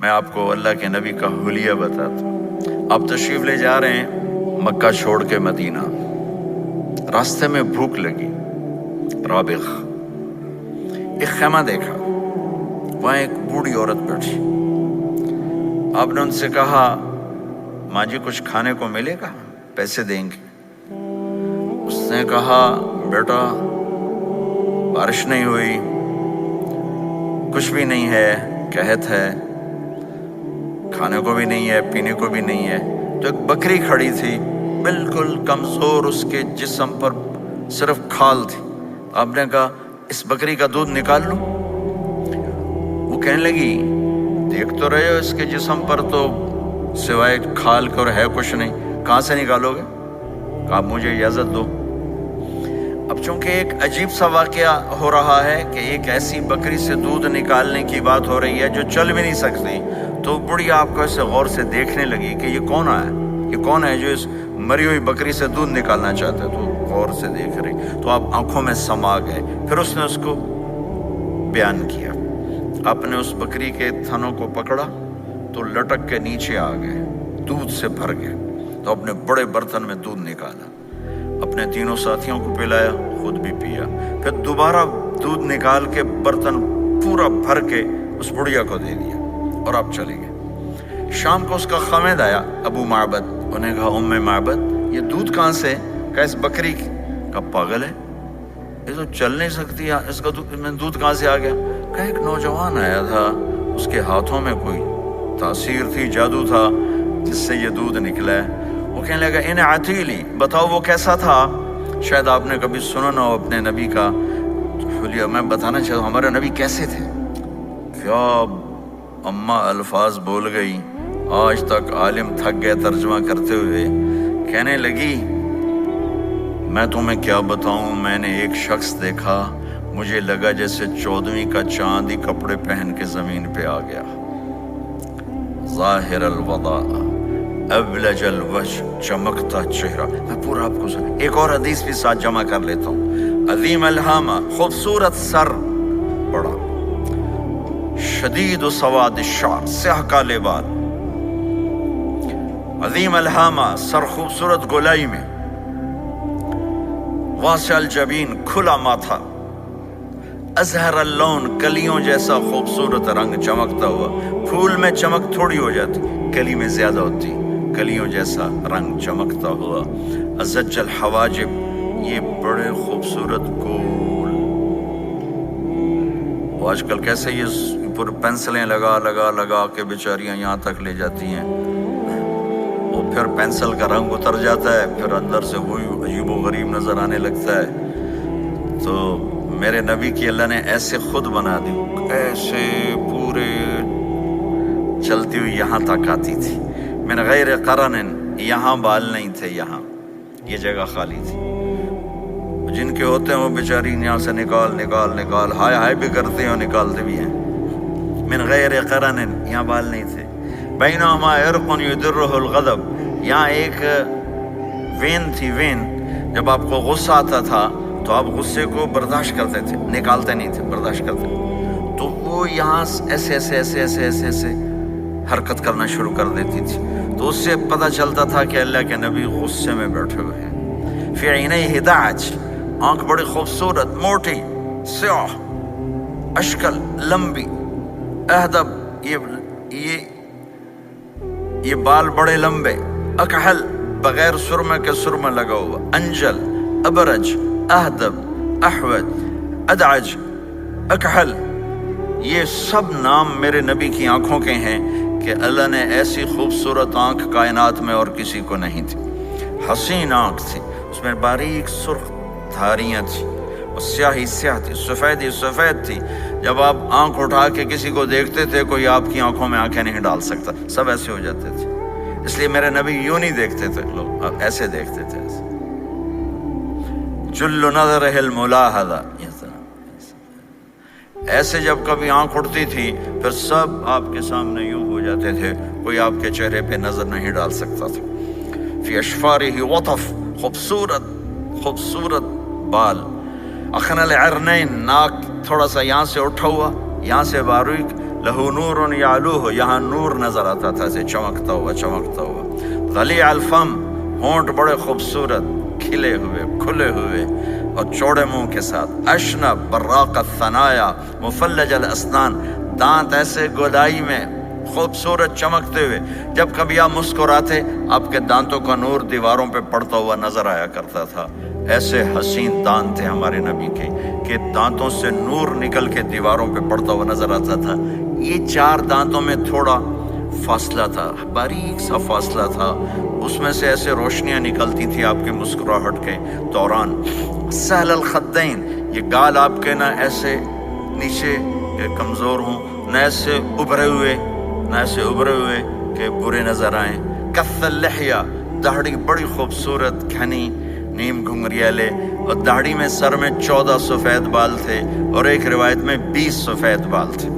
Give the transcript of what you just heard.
میں آپ کو اللہ کے نبی کا حلیہ بتاتا ہوں۔ آپ تشریف لے جا رہے ہیں مکہ چھوڑ کے مدینہ، راستے میں بھوک لگی، رابغ ایک خیمہ دیکھا، وہاں ایک بوڑھی عورت بیٹھی۔ آپ نے ان سے کہا ماں جی کچھ کھانے کو ملے گا، پیسے دیں گے؟ اس نے کہا بیٹا بارش نہیں ہوئی، کچھ بھی نہیں ہے، قحط ہے، کھانے کو بھی نہیں ہے، پینے کو بھی نہیں ہے۔ تو ایک بکری کھڑی تھی، بالکل کمزور، اس کے جسم پر صرف کھال تھی۔ آپ نے کہا اس بکری کا دودھ نکال لوں؟ وہ کہنے لگی دیکھ تو رہے ہو اس کے جسم پر تو سوائے کھال کر ہے کچھ نہیں، کہاں سے نکالو گے؟ کہا مجھے اجازت دو۔ اب چونکہ ایک عجیب سا واقعہ ہو رہا ہے کہ ایک ایسی بکری سے دودھ نکالنے کی بات ہو رہی ہے جو چل بھی نہیں سکتی، تو بڑھی آپ کو ایسے غور سے دیکھنے لگی کہ یہ کون ہے، یہ کون ہے جو اس مری ہوئی بکری سے دودھ نکالنا چاہتا ہے؟ تو غور سے دیکھ رہی، تو آپ آنکھوں میں سما گئے۔ پھر اس نے اس کو بیان کیا۔ آپ نے اس بکری کے تھنوں کو پکڑا تو لٹک کے نیچے آ گئے، دودھ سے بھر گئے۔ تو اپنے بڑے برتن میں دودھ نکالا، اپنے تینوں ساتھیوں کو پلایا، خود بھی پیا، پھر دوبارہ دودھ نکال کے برتن پورا بھر کے اس بڑھیا کو دے دیا، اور آپ چلے گئے۔ شام کو اس کا خامد آیا ابو معبد، انہیں کہا ام معبد یہ دودھ کہاں سے؟ کہا اس بکری کی۔ کہا پاگل ہے، یہ تو چل نہیں سکتی، اس کا دودھ کہاں سے آ گیا؟ کہا ایک نوجوان آیا تھا، اس کے ہاتھوں میں کوئی تاثیر تھی، جادو تھا، جس سے یہ دودھ نکلا ہے۔ وہ کہنے لگا ان عتیلی، بتاؤ وہ کیسا تھا؟ شاید آپ نے کبھی سنا نہ ہو اپنے نبی کا حلیہ۔ میں بتانا چاہتا ہوں ہمارے نبی کیسے تھے۔ کیا اماں الفاظ بول گئی، آج تک عالم تھک گئے ترجمہ کرتے ہوئے۔ کہنے لگی میں تمہیں کیا بتاؤں، میں نے ایک شخص دیکھا، مجھے لگا جیسے 14ویں کا چاند ہی کپڑے پہن کے زمین پہ آ گیا، ظاہر الوضاء ابلج الوجه، چمکتا چہرہ۔ میں پورا آپ کو ایک اور حدیث بھی ساتھ جمع کر لیتا ہوں۔ عظیم الہامہ، خوبصورت سر، بڑا شدید و سواد الشعر، سیاہ کالے بال، عظیم الہامہ، سر خوبصورت گولائی میں، واسع الجبین، کھلا ماتھا، ازہر اللون، کلیوں جیسا خوبصورت رنگ، چمکتا ہوا۔ پھول میں چمک تھوڑی ہو جاتی، کلی میں زیادہ ہوتی، کلیوں جیسا رنگ چمکتا ہوا۔ ازج الحواجب، یہ بڑے خوبصورت گول۔ آج کل کیسے یہ پر پینسلیں لگا کے بیچاریاں یہاں تک لے جاتی ہیں، اور پھر پینسل کا رنگ اتر جاتا ہے، پھر اندر سے وہی عجیب و غریب نظر آنے لگتا ہے۔ تو میرے نبی کی اللہ نے ایسے خود بنا دی، ایسے پورے چلتی ہوئی یہاں تک آتی تھی، من غیر قرن، یہاں بال نہیں تھے، یہاں یہ جگہ خالی تھی۔ جن کے ہوتے ہیں وہ بیچاری یہاں سے نکال ہائے ہائے بھی کرتے ہیں اور نکالتے بھی ہیں۔ من غیر قرن، یہاں بال نہیں تھے۔ بینہما عرق یدرہ الغضب، یہاں ایک وین تھی، وین، جب آپ کو غصہ آتا تھا تو آپ غصے کو برداشت کرتے تھے، نکالتے نہیں تھے، برداشت کرتے تھے، تو وہ یہاں ایسے حرکت کرنا شروع کر دیتی تھی، تو اس سے پتہ چلتا تھا کہ اللہ کے نبی غصے میں بیٹھے ہوئے ہیں۔ فی عینیہ دعج، آنکھ بڑی خوبصورت، موٹی، سیاہ، اشکل، لمبی، اہدب، یہ بال بڑے لمبے، اکحل، بغیر سرمے کے سرمہ لگا ہوا، انجل، ابرج، اہدب، احوج، ادعج، اکحل، یہ سب نام میرے نبی کی آنکھوں کے ہیں کہ اللہ نے ایسی خوبصورت آنکھ کائنات میں اور کسی کو نہیں تھی۔ حسین آنکھ تھی، اس میں باریک سرخ دھاریاں تھیں، اور سیاہی سیاہ تھی، سفیدی سفید تھی۔ جب آپ آنکھ اٹھا کے کسی کو دیکھتے تھے کوئی آپ کی آنکھوں میں آنکھیں نہیں ڈال سکتا، سب ایسے ہو جاتے تھے۔ اس لیے میرے نبی یوں نہیں دیکھتے تھے، لوگ ایسے دیکھتے تھے، جل نظرہ الملاحظہ، ایسے جب کبھی آنکھ اٹھتی تھی پھر سب آپ کے سامنے یوں ہو جاتے تھے، کوئی آپ کے چہرے پہ نظر نہیں ڈال سکتا تھا۔ فی اشفارہ وطف، خوبصورت بال، اخن العرنین، ناک تھوڑا سا یہاں سے اٹھا ہوا، یہاں سے باریک، لہو نور یعلوہ، یہاں نور نظر آتا تھا اسے چمکتا ہوا. غلیظ الفم، ہونٹ بڑے خوبصورت کھلے ہوئے کھلے ہوئے اور چوڑے منہ کے ساتھ. اشنب براق الثنایا مفلج الاسنان، دانت ایسے گودائی میں خوبصورت چمکتے ہوئے. جب کبھی آپ مسکراتے آپ کے دانتوں کا نور دیواروں پہ پڑتا ہوا نظر آیا کرتا تھا. ایسے حسین دانت تھے ہمارے نبی کے کہ دانتوں سے نور نکل کے دیواروں پہ پڑتا ہوا نظر آتا تھا. یہ 4 دانتوں میں تھوڑا فاصلہ تھا، باریک سا فاصلہ تھا، اس میں سے ایسے روشنیاں نکلتی تھی آپ کے مسکراہٹ کے دوران. سہل الخدین، یہ گال آپ کے نہ ایسے نیچے کہ کمزور ہوں، نہ ایسے ابھرے ہوئے کہ برے نظر آئیں. کث اللحیہ، داڑھی بڑی خوبصورت گھنی نیم گھنگریالے، اور داڑھی میں سر میں 14 سفید بال تھے اور ایک روایت میں 20 سفید بال تھے.